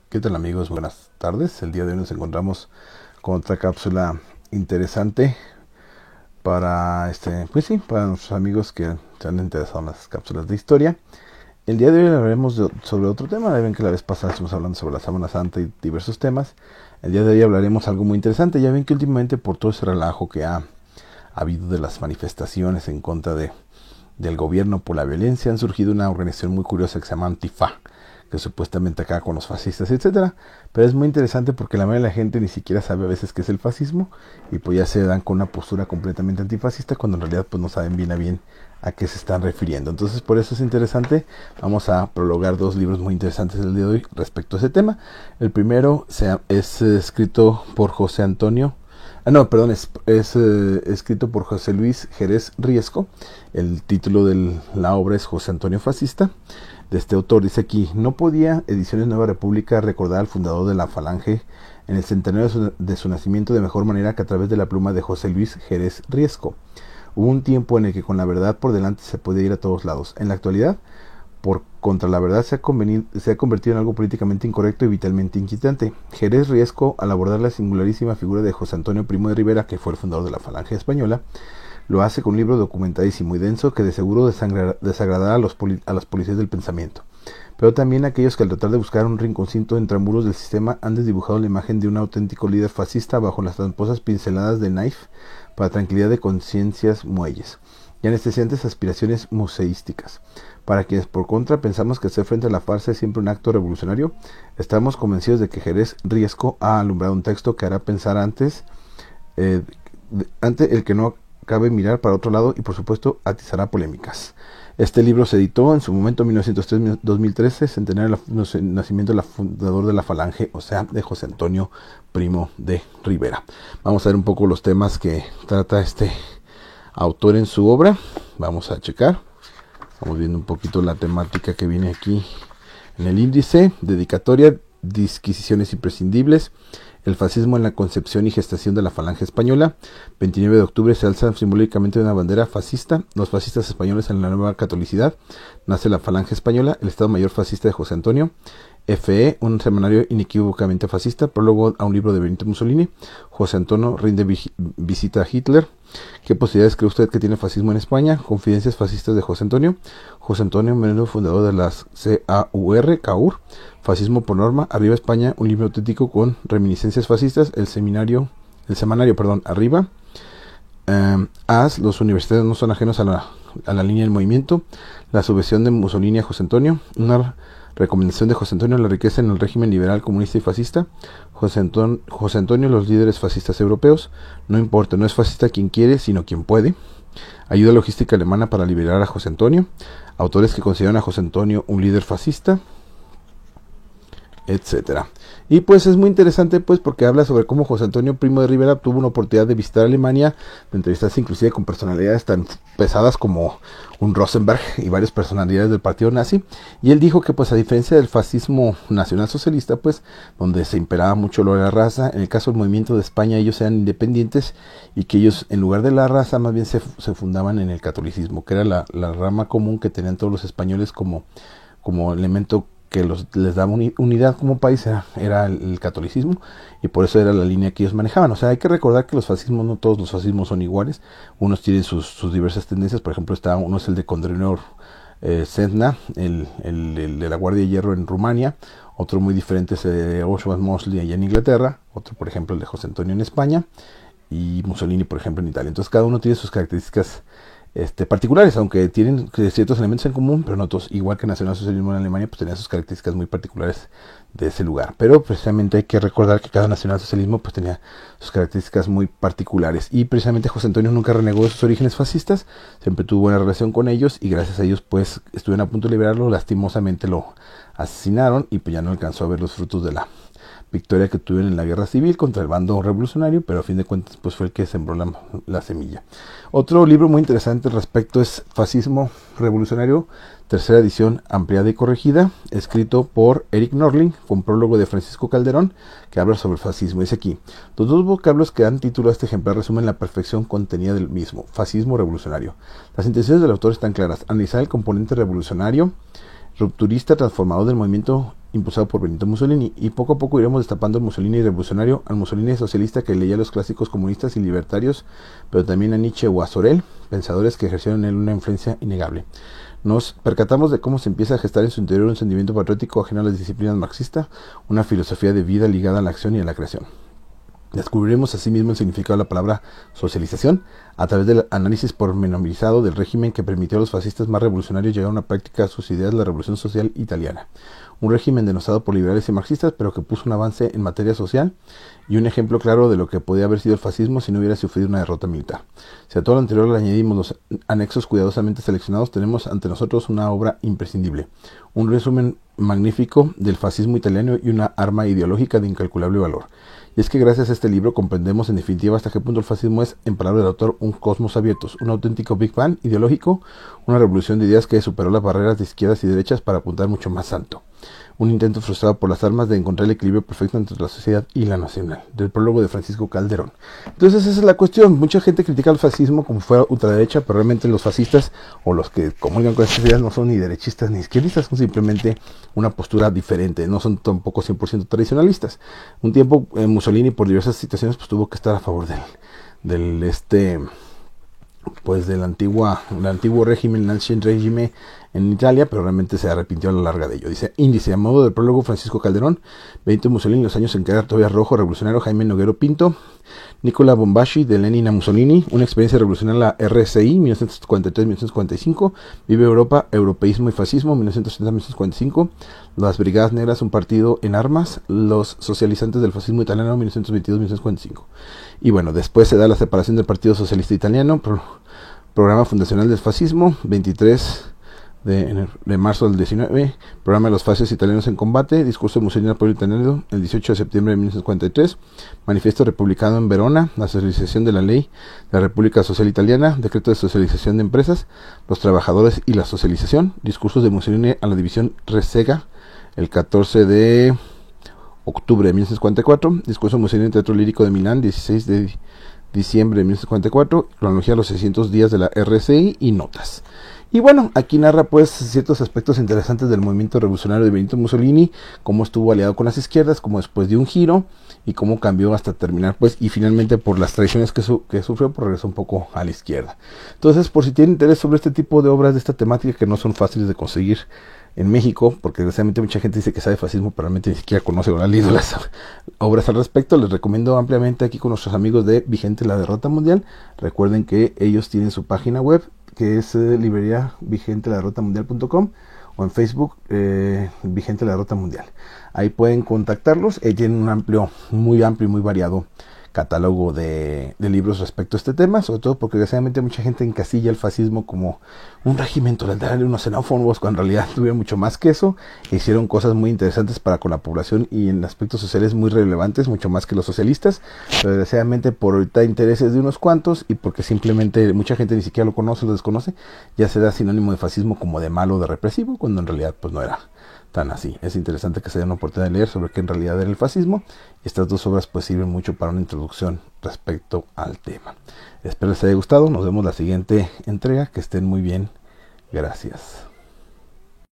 ¿Qué tal amigos? Buenas tardes. El día de hoy nos encontramos con otra cápsula interesante para para nuestros amigos que se han interesado en las cápsulas de historia. El día de hoy hablaremos sobre otro tema. Ya ven que la vez pasada estuvimos hablando sobre la Semana Santa y diversos temas. El día de hoy hablaremos algo muy interesante. Ya ven que últimamente por todo ese relajo que ha habido de las manifestaciones en contra del gobierno por la violencia, han surgido una organización muy curiosa que se llama Antifa, que supuestamente acaba con los fascistas, etcétera. Pero es muy interesante porque la mayoría de la gente ni siquiera sabe a veces qué es el fascismo y pues ya se dan con una postura completamente antifascista cuando en realidad pues no saben bien a qué se están refiriendo. Entonces por eso es interesante. Vamos a prologar dos libros muy interesantes el día de hoy respecto a ese tema. El primero es escrito por José Antonio escrito por José Luis Jerez Riesco. El título de la obra es José Antonio Fascista. De este autor dice aquí: no podía Ediciones Nueva República recordar al fundador de la Falange en el centenario de su nacimiento de mejor manera que a través de la pluma de José Luis Jerez Riesco. Hubo un tiempo en el que con la verdad por delante se podía ir a todos lados. En la actualidad, por contra la verdad se ha convertido en algo políticamente incorrecto y vitalmente inquietante. Jerez Riesco, al abordar la singularísima figura de José Antonio Primo de Rivera, que fue el fundador de la Falange Española, lo hace con un libro documentadísimo y denso que de seguro desagradará a los policías del pensamiento, pero también a aquellos que al tratar de buscar un rinconcito entre muros del sistema han desdibujado la imagen de un auténtico líder fascista bajo las tramposas pinceladas de Knife para tranquilidad de conciencias muelles y anestesiantes aspiraciones museísticas. Para quienes por contra pensamos que hacer frente a la farsa es siempre un acto revolucionario, estamos convencidos de que Jerez Riesco ha alumbrado un texto que hará pensar ante el que no cabe mirar para otro lado y por supuesto atizará polémicas. Este libro se editó en su momento en 1903-2013, centenario del nacimiento del fundador de la Falange, o sea, de José Antonio Primo de Rivera. Vamos a ver un poco los temas que trata este autor en su obra. Vamos a checar. Estamos viendo un poquito la temática que viene aquí en el índice. Dedicatoria: disquisiciones imprescindibles. El fascismo en la concepción y gestación de la Falange Española. 29 de octubre se alza simbólicamente una bandera fascista. Los fascistas españoles en la nueva catolicidad. Nace la Falange Española. El Estado Mayor fascista de José Antonio. F.E., un semanario inequívocamente fascista. Prólogo a un libro de Benito Mussolini. José Antonio rinde visita a Hitler. ¿Qué posibilidades cree usted que tiene el fascismo en España? Confidencias fascistas de José Antonio. José Antonio Menudo, fundador de las CAUR. Fascismo por norma. Arriba España, un libro auténtico con reminiscencias fascistas. El semanario, Arriba. Los universitarios no son ajenos a la línea del movimiento. La subversión de Mussolini a José Antonio. Una recomendación de José Antonio: la riqueza en el régimen liberal, comunista y fascista. José Antonio, los líderes fascistas europeos. No importa, no es fascista quien quiere, sino quien puede. Ayuda logística alemana para liberar a José Antonio. Autores que consideran a José Antonio un líder fascista, etcétera. Y pues es muy interesante pues porque habla sobre cómo José Antonio Primo de Rivera tuvo una oportunidad de visitar Alemania, de entrevistarse inclusive con personalidades tan pesadas como un Rosenberg y varias personalidades del partido nazi, y él dijo que pues a diferencia del fascismo nacionalsocialista, pues donde se imperaba mucho lo de la raza, en el caso del movimiento de España ellos eran independientes y que ellos en lugar de la raza más bien se fundaban en el catolicismo, que era la rama común que tenían todos los españoles como elemento que les daba unidad como país, era el catolicismo, y por eso era la línea que ellos manejaban. O sea, hay que recordar que los fascismos, no todos los fascismos son iguales, unos tienen sus diversas tendencias. Por ejemplo, uno es el de Condrenor Sedna, el de la Guardia de Hierro en Rumania. Otro muy diferente es el de Oswald Mosley allá en Inglaterra. Otro, por ejemplo, el de José Antonio en España, y Mussolini, por ejemplo, en Italia. Entonces cada uno tiene sus características particulares, aunque tienen ciertos elementos en común, pero no todos. Igual que el nacionalsocialismo en Alemania, pues tenía sus características muy particulares de ese lugar. Pero precisamente hay que recordar que cada nacionalsocialismo pues tenía sus características muy particulares. Y precisamente José Antonio nunca renegó de sus orígenes fascistas, siempre tuvo buena relación con ellos, y gracias a ellos pues estuvieron a punto de liberarlo. Lastimosamente lo asesinaron y pues ya no alcanzó a ver los frutos de la victoria que tuvieron en la guerra civil contra el bando revolucionario, pero a fin de cuentas pues fue el que sembró la semilla. Otro libro muy interesante al respecto es Fascismo Revolucionario, tercera edición ampliada y corregida, escrito por Eric Norling, con prólogo de Francisco Calderón, que habla sobre el fascismo. Dice aquí: los dos vocablos que dan título a este ejemplar resumen la perfección contenida del mismo: fascismo revolucionario. Las intenciones del autor están claras: analizar el componente revolucionario rupturista transformador del movimiento impulsado por Benito Mussolini, y poco a poco iremos destapando al Mussolini revolucionario, al Mussolini socialista que leía los clásicos comunistas y libertarios, pero también a Nietzsche o a Sorel, pensadores que ejercieron en él una influencia innegable. Nos percatamos de cómo se empieza a gestar en su interior un sentimiento patriótico ajeno a las disciplinas marxistas, una filosofía de vida ligada a la acción y a la creación. Descubriremos asimismo el significado de la palabra socialización a través del análisis pormenorizado del régimen que permitió a los fascistas más revolucionarios llegar a una práctica de sus ideas de la revolución social italiana. Un régimen denostado por liberales y marxistas, pero que puso un avance en materia social y un ejemplo claro de lo que podía haber sido el fascismo si no hubiera sufrido una derrota militar. Si a todo lo anterior le añadimos los anexos cuidadosamente seleccionados, tenemos ante nosotros una obra imprescindible, un resumen magnífico del fascismo italiano y una arma ideológica de incalculable valor. Y es que gracias a este libro comprendemos en definitiva hasta qué punto el fascismo es, en palabras del autor, un cosmos abierto, un auténtico Big Bang ideológico, una revolución de ideas que superó las barreras de izquierdas y derechas para apuntar mucho más alto. Un intento frustrado por las armas de encontrar el equilibrio perfecto entre la sociedad y la nacional, del prólogo de Francisco Calderón. Entonces esa es la cuestión. Mucha gente critica al fascismo como fuera ultraderecha, pero realmente los fascistas o los que comulgan con estas ideas no son ni derechistas ni izquierdistas, son simplemente una postura diferente, no son tampoco 100% tradicionalistas. Un tiempo Mussolini por diversas situaciones pues tuvo que estar a favor del antiguo régimen, el ancien régimen en Italia, pero realmente se arrepintió a la larga de ello. Dice índice, a modo del prólogo, Francisco Calderón, Benito Mussolini, los años en que era todavía rojo, revolucionario, Jaime Noguero Pinto, Nicola Bombashi, de Lenin a Mussolini, una experiencia revolucionaria, la RCI, 1943-1945, Vive Europa, Europeísmo y Fascismo, 1930-1945, las Brigadas Negras, un partido en armas, los socializantes del fascismo italiano, 1922-1945. Y bueno, después se da la separación del Partido Socialista Italiano, programa fundacional del fascismo, 23 de marzo del 19, programa de los fascistas italianos en combate, discurso de Mussolini al pueblo italiano el 18 de septiembre de 1943, manifiesto republicano en Verona, la socialización de la ley de la República Social Italiana, decreto de socialización de empresas, los trabajadores y la socialización, discursos de Mussolini a la división Resega el 14 de octubre de 1944, discurso de Mussolini en Teatro Lírico de Milán, 16 de diciembre de 1944, cronología de los 600 días de la RCI y notas. Y bueno, aquí narra pues ciertos aspectos interesantes del movimiento revolucionario de Benito Mussolini, cómo estuvo aliado con las izquierdas, cómo después dio un giro y cómo cambió hasta terminar pues, y finalmente por las traiciones que sufrió, pues regresó un poco a la izquierda. Entonces, por si tienen interés sobre este tipo de obras de esta temática que no son fáciles de conseguir en México, porque desgraciadamente mucha gente dice que sabe fascismo, pero realmente ni siquiera conoce o ha leído las obras al respecto, les recomiendo ampliamente aquí con nuestros amigos de Vigente la Derrota Mundial. Recuerden que ellos tienen su página web, que es librería vigenteladerrotamundial.com, o en Facebook Vigente la Derrota Mundial. Ahí pueden contactarlos. Tienen un muy amplio y muy variado catálogo de libros respecto a este tema, sobre todo porque desgraciadamente mucha gente encasilla el fascismo como un régimen totalitario, unos xenófobos, cuando en realidad tuvieron mucho más que eso, e hicieron cosas muy interesantes para con la población y en aspectos sociales muy relevantes, mucho más que los socialistas, pero desgraciadamente por ahorita intereses de unos cuantos y porque simplemente mucha gente ni siquiera lo conoce, lo desconoce, ya se da sinónimo de fascismo como de malo o de represivo, cuando en realidad pues no era tan así. Es interesante que se den una oportunidad de leer sobre qué en realidad era el fascismo. Estas dos obras pues sirven mucho para una introducción respecto al tema. Espero les haya gustado. Nos vemos la siguiente entrega. Que estén muy bien. Gracias.